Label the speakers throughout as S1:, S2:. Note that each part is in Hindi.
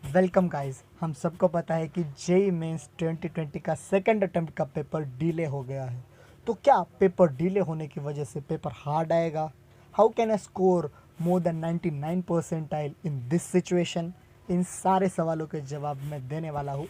S1: Welcome guys. हम सबको पता है कि जेई मेंस 2020 का सेकंड अटेम्प्ट का पेपर डिले हो गया है। तो क्या पेपर डिले होने की वजह से पेपर हार्ड आएगा? How can I score more than 99 percentile in this situation? इन सारे सवालों के जवाब मैं देने वाला हूँ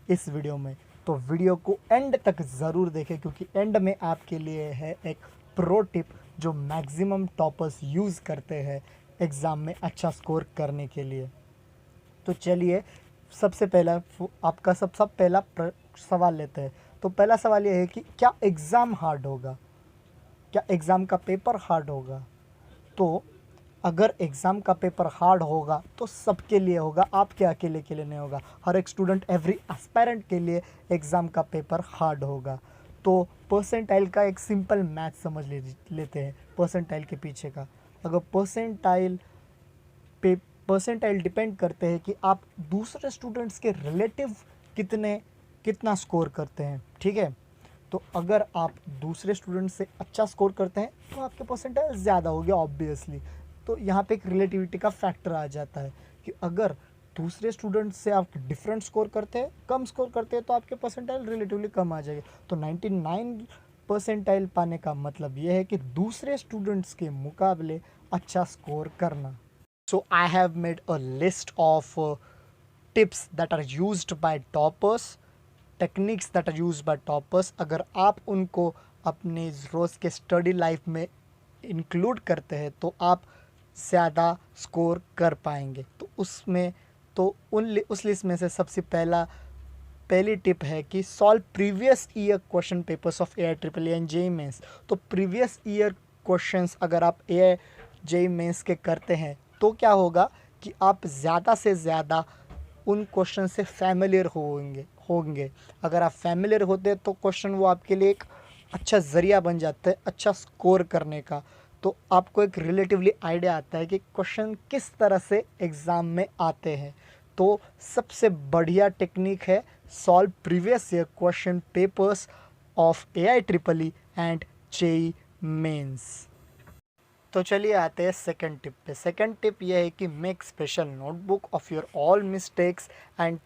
S1: इस वीडियो में। तो वीडियो को एंड तक ज़रूर देखें, क्योंकि एंड में आपके लिए है एक प्रो टिप जो मैक्सिमम टॉपर्स यूज़ करते हैं एग्ज़ाम में अच्छा स्कोर करने के लिए। तो चलिए, सबसे पहला आपका सब पहला सवाल लेते हैं। तो पहला सवाल ये है कि क्या एग्ज़ाम हार्ड होगा? क्या एग्ज़ाम का पेपर हार्ड होगा? तो अगर एग्ज़ाम का पेपर हार्ड होगा तो सबके लिए होगा, आपके अकेले के लिए नहीं होगा। हर एक स्टूडेंट, एवरी एस्पायरेंट के लिए एग्ज़ाम का पेपर हार्ड होगा। तो परसेंटाइल का एक सिंपल मैथ समझ लेते हैं परसेंटाइल के पीछे का। अगर पे परसेंटाइल डिपेंड करते हैं कि आप दूसरे स्टूडेंट्स के रिलेटिव कितना स्कोर करते हैं, ठीक है। तो अगर आप दूसरे स्टूडेंट से अच्छा स्कोर करते हैं तो आपके परसेंटाइल ज़्यादा हो गया ऑब्वियसली। तो यहाँ पे एक रिलेटिविटी का फैक्टर आ जाता है कि अगर दूसरे स्टूडेंट से आप डिफरेंट स्कोर करते हैं, कम स्कोर करते हैं, तो आपके परसेंटाइल रिलेटिवली कम आ जाएगा। तो 99 परसेंटाइल पाने का मतलब ये है कि दूसरे स्टूडेंट्स के मुकाबले अच्छा स्कोर करना। So I have made a list of tips that are used by toppers, techniques that are use by toppers. अगर आप उनको अपने रोज़ के स्टडी लाइफ में इंक्लूड करते हैं तो आप ज़्यादा स्कोर कर पाएंगे। तो उसमें तो उस लिस्ट में से सबसे पहली टिप है कि solve previous year question papers of AI triple and JEE Mains. तो प्रीवियस ईयर क्वेश्चंस अगर आप AI जेई मेंस के करते हैं तो क्या होगा कि आप ज़्यादा से ज़्यादा उन क्वेश्चन से फैमिलियर होंगे। अगर आप फैमिलियर होते हैं तो क्वेश्चन वो आपके लिए एक अच्छा ज़रिया बन जाता है अच्छा स्कोर करने का। तो आपको एक रिलेटिवली आइडिया आता है कि क्वेश्चन किस तरह से एग्ज़ाम में आते हैं। तो सबसे बढ़िया टेक्निक है solve previous year question papers of AI triple E and JEE Mains. तो चलिए आते हैं सेकंड टिप पे। सेकंड टिप ये है कि make special notebook of your all mistakes and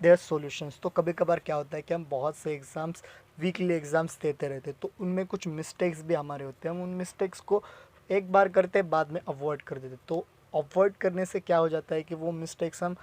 S1: their solutions. तो कभी कभार क्या होता है कि हम बहुत से एग्ज़ाम्स, वीकली एग्ज़ाम्स देते रहते हैं, तो उनमें कुछ मिस्टेक्स भी हमारे होते हैं। हम उन मिस्टेक्स को एक बार करते बाद में अवॉइड कर देते। तो अवॉइड करने से क्या हो जाता है कि वो मिस्टेक्स हम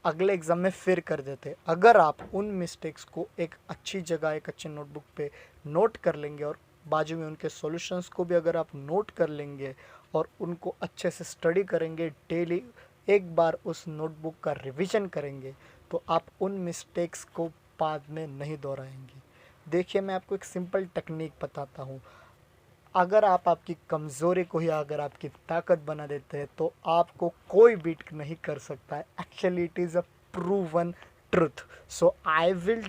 S1: अगले एग्ज़ाम में फिर कर देते हैं। अगर आप उन मिस्टेक्स को एक अच्छी जगह, एक अच्छे नोटबुक पे नोट कर लेंगे और बाजू में उनके सॉल्यूशंस को भी अगर आप नोट कर लेंगे और उनको अच्छे से स्टडी करेंगे, डेली एक बार उस नोटबुक का रिवीजन करेंगे, तो आप उन मिस्टेक्स को बाद में नहीं दोहराएंगे। देखिए, मैं आपको एक सिंपल टेक्निक बताता हूँ। अगर आप आपकी कमज़ोरी को ही अगर आपकी ताकत बना देते हैं तो आपको कोई बीट नहीं कर सकता है। Actually it is a proven truth. So I will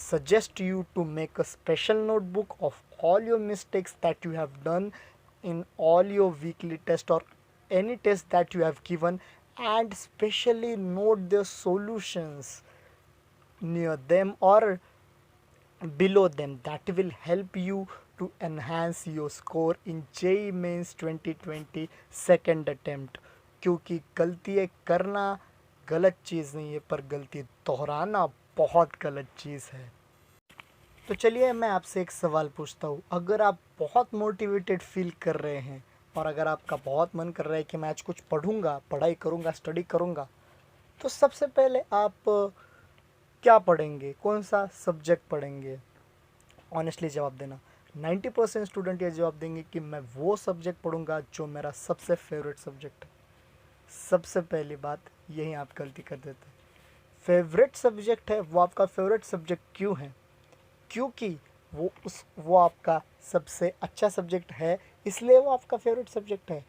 S1: suggest you to make a special notebook of all your mistakes that you have done in all your weekly test or any test that you have given, and specially note the solutions near them or below them. That will help you to enhance your score in JEE Mains 2020 second attempt। क्योंकि गलती करना गलत चीज़ नहीं है, पर गलती दोहराना बहुत गलत चीज़ है। तो चलिए, मैं आपसे एक सवाल पूछता हूँ। अगर आप बहुत मोटिवेटेड फील कर रहे हैं और अगर आपका बहुत मन कर रहा है कि मैं आज कुछ पढ़ूंगा, पढ़ाई करूंगा, स्टडी करूंगा, तो सबसे पहले आप क्या पढ़ेंगे? कौन सा सब्जेक्ट पढ़ेंगे? ऑनेस्टली जवाब देना। 90% स्टूडेंट ये जवाब देंगे कि मैं वो सब्जेक्ट पढ़ूंगा जो मेरा सबसे फेवरेट सब्जेक्ट है। सबसे पहली बात, यही आप गलती कर देते हैं। फेवरेट सब्जेक्ट है, वो आपका फेवरेट सब्जेक्ट क्यों है? क्योंकि वो आपका सबसे अच्छा सब्जेक्ट है, इसलिए वो आपका फेवरेट सब्जेक्ट है।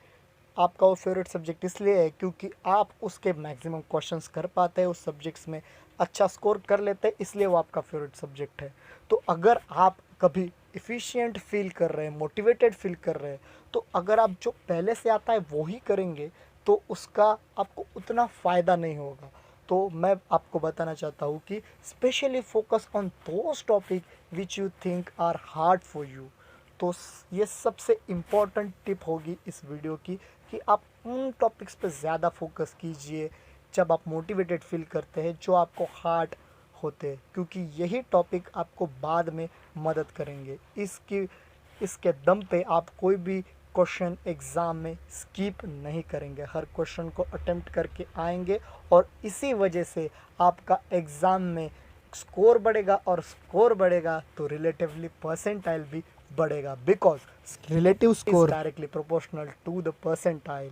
S1: आपका वो फेवरेट सब्जेक्ट इसलिए है क्योंकि आप उसके मैक्सिमम क्वेश्चंस कर पाते हैं, उस सब्जेक्ट्स में अच्छा स्कोर कर लेते हैं, इसलिए वो आपका फेवरेट सब्जेक्ट है। तो अगर आप कभी इफ़िशियंट फील कर रहे हैं, मोटिवेटेड फील कर रहे हैं, तो अगर आप जो पहले से आता है वो ही करेंगे तो उसका आपको उतना फ़ायदा नहीं होगा। तो मैं आपको बताना चाहता हूँ कि specially focus on those topic which you think are hard for you. तो ये सबसे इम्पॉर्टेंट टिप होगी इस वीडियो की कि आप उन टॉपिक्स पे ज़्यादा फोकस कीजिए जब आप मोटिवेटेड फील करते हैं, जो आपको हार्ड होते हैं, क्योंकि यही टॉपिक आपको बाद में मदद करेंगे। इसके दम पे आप कोई भी क्वेश्चन एग्ज़ाम में स्किप नहीं करेंगे, हर क्वेश्चन को अटेम्प्ट करके आएंगे और इसी वजह से आपका एग्ज़ाम में स्कोर बढ़ेगा और स्कोर बढ़ेगा तो रिलेटिवली परसेंटाइल भी बढ़ेगा, because relative score directly proportional to the percentile.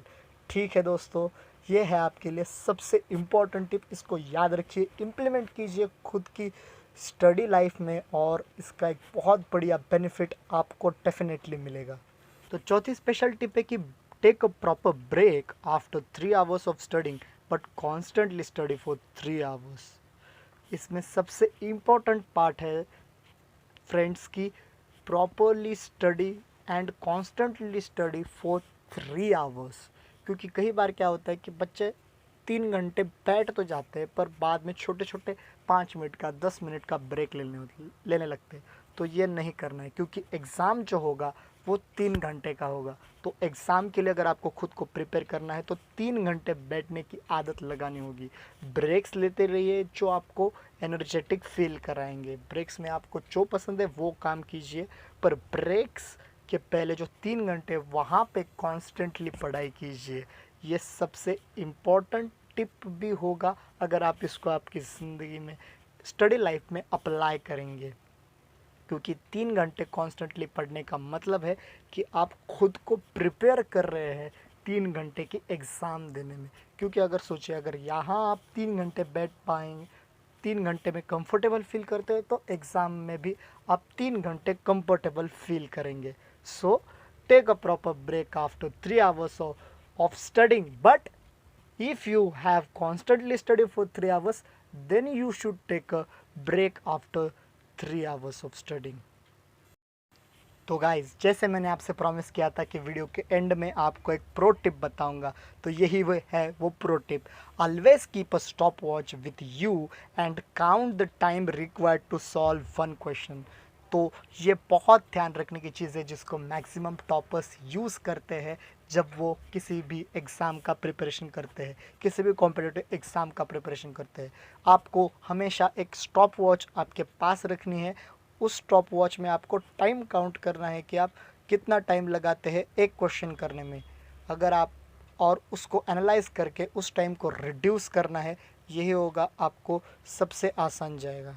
S1: ठीक है दोस्तों, ये है आपके लिए सबसे इम्पोर्टेंट टिप, इसको याद रखिए, इम्प्लीमेंट कीजिए खुद की स्टडी लाइफ में और इसका एक बहुत बढ़िया बेनिफिट आपको डेफिनेटली मिलेगा। तो चौथी स्पेशल टिप है कि take a proper break after 3 hours of studying but constantly study for 3 hours. इसमें सबसे इम्पोर्टेंट पार्ट है फ्रेंड्स की properly study and constantly study for 3 hours. क्योंकि कई बार क्या होता है कि बच्चे 3 घंटे बैठ तो जाते हैं पर बाद में छोटे छोटे 5 मिनट का 10 मिनट का ब्रेक लेने लगते हैं। तो ये नहीं करना है, क्योंकि एग्ज़ाम जो होगा वो 3 घंटे का होगा। तो एग्ज़ाम के लिए अगर आपको खुद को प्रिपेयर करना है तो 3 घंटे बैठने की आदत लगानी होगी। ब्रेक्स लेते रहिए जो आपको एनर्जेटिक फील कराएंगे। ब्रेक्स में आपको जो पसंद है वो काम कीजिए, पर ब्रेक्स के पहले जो 3 घंटे वहाँ पे कॉन्स्टेंटली पढ़ाई कीजिए। ये सबसे इम्पोर्टेंट टिप भी होगा अगर आप इसको आपकी ज़िंदगी में स्टडी लाइफ में अप्लाई करेंगे, क्योंकि 3 घंटे कॉन्स्टेंटली पढ़ने का मतलब है कि आप खुद को प्रिपेयर कर रहे हैं 3 घंटे की एग्ज़ाम देने में। क्योंकि अगर सोचिए, अगर यहाँ आप 3 घंटे बैठ पाएंगे, 3 घंटे में कंफर्टेबल फील करते हैं, तो एग्ज़ाम में भी आप 3 घंटे कंफर्टेबल फील करेंगे। So take a proper break after 3 hours of studying, but if you have constantly studied for 3 hours, then you should take a break after 3 hours of studying. तो गाइज, जैसे मैंने आपसे प्रॉमिस किया था कि वीडियो के एंड में आपको एक प्रो टिप बताऊंगा, तो यही वो pro tip. Always keep a stop watch with you and count the time required to solve one question. तो ये बहुत ध्यान रखने की चीज़ है जिसको मैक्सिमम टॉपर्स यूज़ करते हैं जब वो किसी भी एग्ज़ाम का प्रिपरेशन करते हैं, किसी भी कॉम्पिटिटिव एग्ज़ाम का प्रिपरेशन करते हैं। आपको हमेशा एक स्टॉप वॉच आपके पास रखनी है। उस स्टॉप वॉच में आपको टाइम काउंट करना है कि आप कितना टाइम लगाते हैं एक क्वेश्चन करने में। अगर आप और उसको एनालाइज करके उस टाइम को रिड्यूस करना है, यही होगा आपको सबसे आसान जाएगा।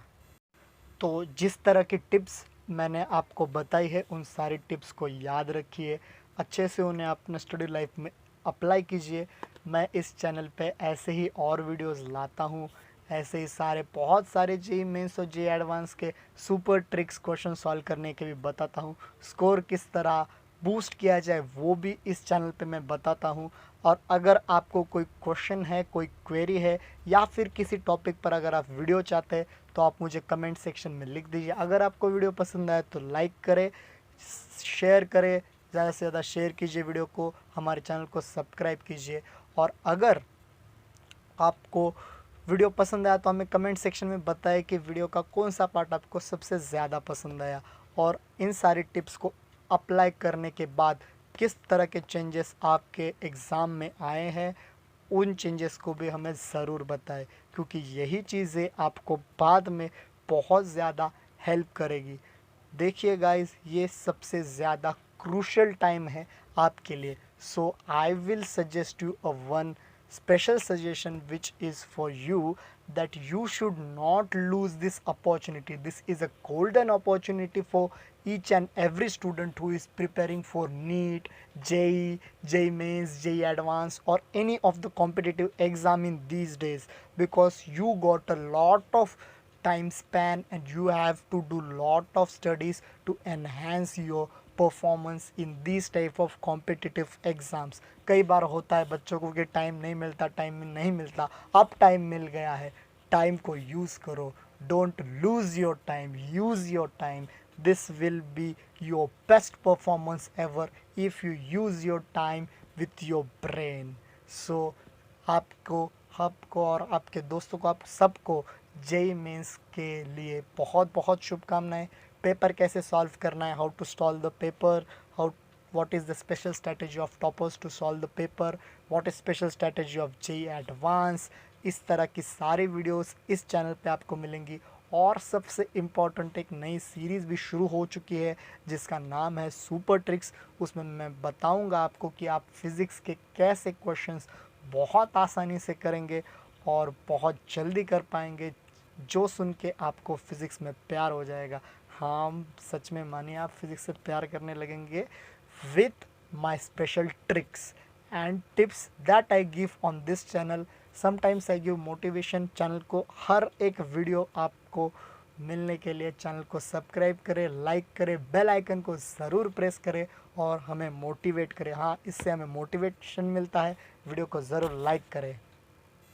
S1: तो जिस तरह की टिप्स मैंने आपको बताई है, उन सारी टिप्स को याद रखिए, अच्छे से उन्हें अपने स्टडी लाइफ में अप्लाई कीजिए। मैं इस चैनल पे ऐसे ही और वीडियोस लाता हूँ, ऐसे ही बहुत सारे जेईई मेंस और जेईई एडवांस के सुपर ट्रिक्स क्वेश्चन सॉल्व करने के भी बताता हूँ। स्कोर किस तरह बूस्ट किया जाए वो भी इस चैनल पे मैं बताता हूँ। और अगर आपको कोई क्वेश्चन है, कोई क्वेरी है, या फिर किसी टॉपिक पर अगर आप वीडियो चाहते हैं तो आप मुझे कमेंट सेक्शन में लिख दीजिए। अगर आपको वीडियो पसंद आए तो लाइक करें, शेयर करें, ज़्यादा से ज़्यादा शेयर कीजिए वीडियो को, हमारे चैनल को सब्सक्राइब कीजिए। और अगर आपको वीडियो पसंद आया तो हमें कमेंट सेक्शन में बताएं कि वीडियो का कौन सा पार्ट आपको सबसे ज़्यादा पसंद आया, और इन सारी टिप्स को अप्लाई करने के बाद किस तरह के चेंजेस आपके एग्ज़ाम में आए हैं, उन चेंजेस को भी हमें ज़रूर बताएं, क्योंकि यही चीज़ें आपको बाद में बहुत ज़्यादा हेल्प करेगी। देखिए गाइस, ये सबसे ज़्यादा क्रूशल टाइम है आपके लिए। So I will suggest you a one special suggestion which is for you, that you should not lose this opportunity. This is a golden opportunity for each and every student who is preparing for NEET, JEE, JEE Mains, JEE Advanced, or any of the competitive exam in these days, because you got a lot of time span and you have to do lot of studies to enhance your performance in this type of competitive exams. कई बार होता है बच्चों को कि टाइम नहीं मिलता, टाइम नहीं मिलता। अब टाइम मिल गया है, टाइम को यूज़ करो। Don't lose your time, use your time. This will be your best performance ever if you use your time with your brain. So आपको और आपके दोस्तों को, आप सबको जेईई मेंस के लिए बहुत बहुत शुभकामनाएं। पेपर कैसे सॉल्व करना है, how to solve the paper, what is the special strategy of toppers to solve the paper, what is special strategy of JEE Advanced, इस तरह की सारी वीडियोस इस चैनल पे आपको मिलेंगी। और सबसे इम्पॉर्टेंट एक नई सीरीज़ भी शुरू हो चुकी है जिसका नाम है सुपर ट्रिक्स। उसमें मैं बताऊंगा आपको कि आप फिज़िक्स के कैसे क्वेश्चंस बहुत आसानी से करेंगे और बहुत जल्दी कर पाएंगे, जो सुन के आपको फ़िज़िक्स में प्यार हो जाएगा। हाँ, सच में मानिए आप फिज़िक्स से प्यार करने लगेंगे with my special tricks and tips that I give on this channel. Sometimes I give motivation. Channel को हर एक वीडियो आपको मिलने के लिए चैनल को सब्सक्राइब करें, लाइक करें, बेल आइकन को ज़रूर प्रेस करें और हमें मोटिवेट करें। हाँ, इससे हमें मोटिवेशन मिलता है। वीडियो को ज़रूर लाइक करें।